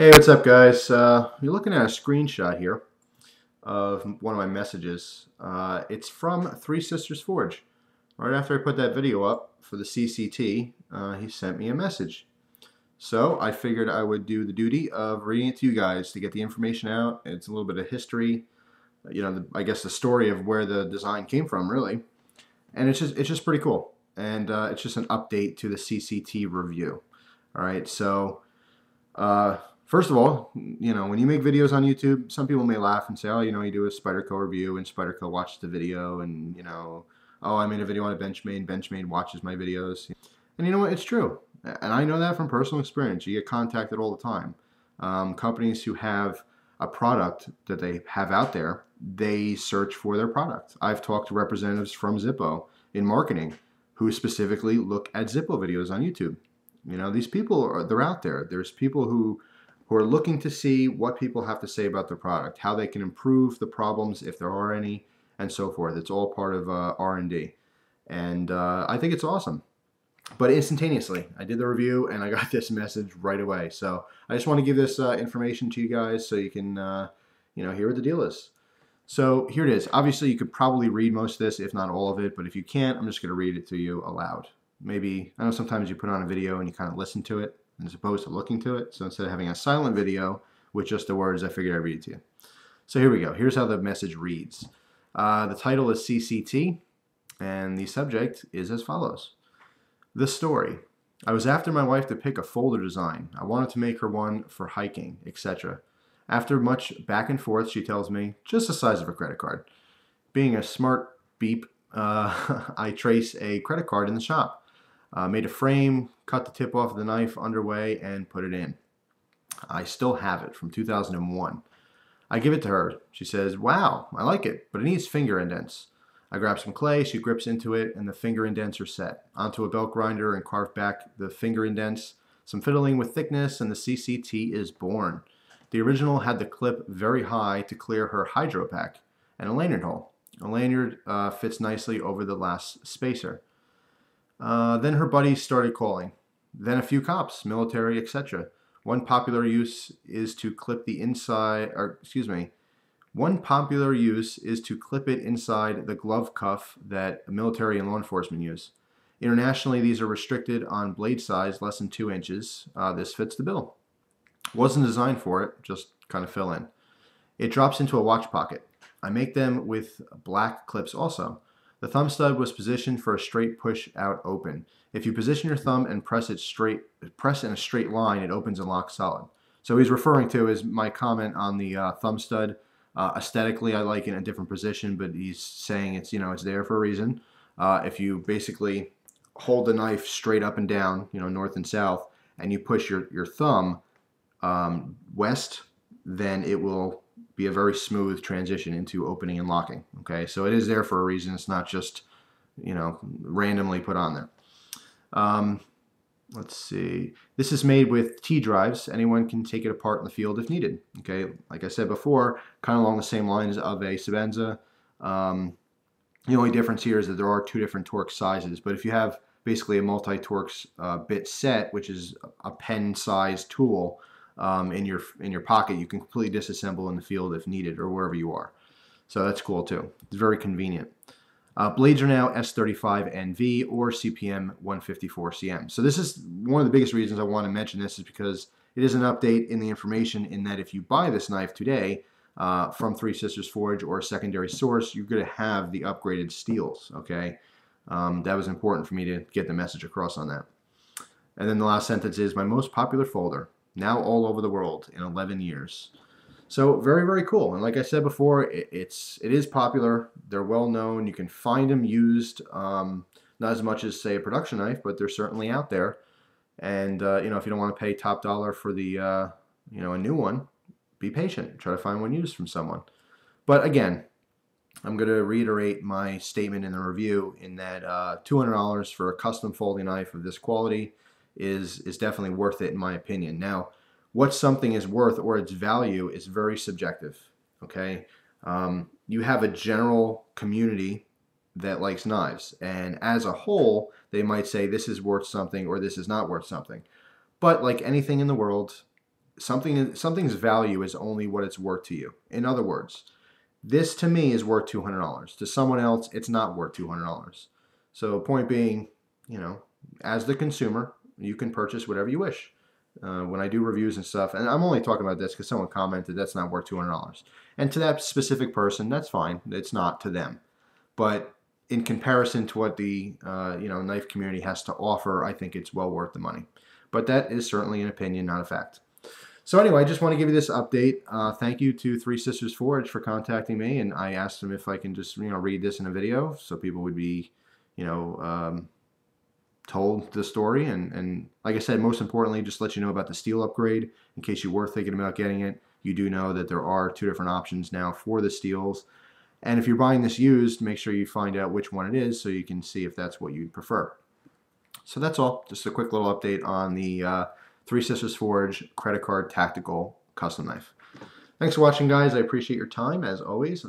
Hey, what's up, guys? You're looking at a screenshot here of one of my messages. It's from Three Sisters Forge. Right after I put that video up for the CCT, he sent me a message. So I figured I would do the duty of reading it to you guys to get the information out. It's a little bit of history, I guess the story of where the design came from, really. And it's just pretty cool. And it's just an update to the CCT review. All right, so. First of all, when you make videos on YouTube, some people may laugh and say, oh, you do a Spyderco review and Spyderco watches the video and, oh, I made a video on a Benchmade watches my videos. And you know what? It's true. And I know that from personal experience. You get contacted all the time. Companies who have a product that they have out there, they search for their product. I've talked to representatives from Zippo in marketing who specifically look at Zippo videos on YouTube. These people, they're out there. There's people who are looking to see what people have to say about their product, how they can improve the problems if there are any, and so forth. It's all part of R&D. And I think it's awesome. But instantaneously, I did the review and I got this message right away. So I just want to give this information to you guys so you can hear what the deal is. So here it is. Obviously, you could probably read most of this, if not all of it. But if you can't, I'm just going to read it to you aloud. Maybe, I know sometimes you put on a video and you kind of listen to it as opposed to looking to it. So instead of having a silent video with just the words, I figured I'd read it to you. So here we go. Here's how the message reads. The title is CCT, and the subject is as follows. The story. I was after my wife to pick a folder design. I wanted to make her one for hiking, etc. After much back and forth, she tells me, just the size of a credit card. Being a smart beep, I trace a credit card in the shop. Made a frame, cut the tip off of the knife underway, and put it in. I still have it from 2001. I give it to her. She says, wow, I like it, but it needs finger indents. I grab some clay, she grips into it, and the finger indents are set. Onto a belt grinder and carve back the finger indents. Some fiddling with thickness, and the CCT is born. The original had the clip very high to clear her hydro pack, and a lanyard hole. A lanyard fits nicely over the last spacer. Then her buddies started calling. Then a few cops, military, etc. One popular use is to clip the inside, one popular use is to clip it inside the glove cuff that military and law enforcement use. Internationally, these are restricted on blade size less than 2 inches. This fits the bill. Wasn't designed for it, just kind of fill in. It drops into a watch pocket. I make them with black clips also. The thumb stud was positioned for a straight push out open. If you position your thumb and press in a straight line, it opens and locks solid. So he's referring to is my comment on the thumb stud. Aesthetically, I like it in a different position, but he's saying it's it's there for a reason. If you basically hold the knife straight up and down, north and south, and you push your thumb west, then it will be a very smooth transition into opening and locking. Okay, so it is there for a reason. It's not just randomly put on there. Let's see. This is made with T drives. Anyone can take it apart in the field if needed. Okay, like I said before, kind of along the same lines of a Sabenza. The only difference here is that there are 2 different Torx sizes. But if you have basically a multi-Torx bit set, which is a pen-sized tool, in your pocket, you can completely disassemble in the field if needed or wherever you are. So that's cool too. It's very convenient. Blades are now S35 NV or CPM 154 CM. So this is one of the biggest reasons I want to mention this, is because it is an update in the information in that if you buy this knife today from Three Sisters Forge or a secondary source, you're going to have the upgraded steels. Okay, that was important for me to get the message across on that. And then the last sentence is my most popular folder. Now all over the world in 11 years. So very, very cool. And like I said before, it is popular. They're well known. You can find them used, not as much as, say, a production knife, but they're certainly out there. And, if you don't want to pay top dollar for the, a new one, be patient. Try to find one used from someone. But again, I'm going to reiterate my statement in the review in that $200 for a custom folding knife of this quality is definitely worth it in my opinion. Now, what something is worth or its value is very subjective. Okay, you have a general community that likes knives, and as a whole, they might say this is worth something or this is not worth something. But like anything in the world, something's value is only what it's worth to you. In other words, this to me is worth $200. To someone else, it's not worth $200. So point being, you know, as the consumer, you can purchase whatever you wish. When I do reviews and stuff, and I'm only talking about this because someone commented that's not worth $200. And to that specific person, that's fine. It's not to them. But in comparison to what the knife community has to offer, I think it's well worth the money. But that is certainly an opinion, not a fact. So anyway, I just want to give you this update. Thank you to Three Sisters Forge for contacting me, and I asked them if I can just read this in a video so people would be told the story. And like I said, most importantly, just let you know about the steel upgrade in case you were thinking about getting it. You do know that there are 2 different options now for the steels. And if you're buying this used, make sure you find out which one it is so you can see if that's what you'd prefer. So that's all. Just a quick little update on the Three Sisters Forge credit card tactical custom knife. Thanks for watching, guys. I appreciate your time as always.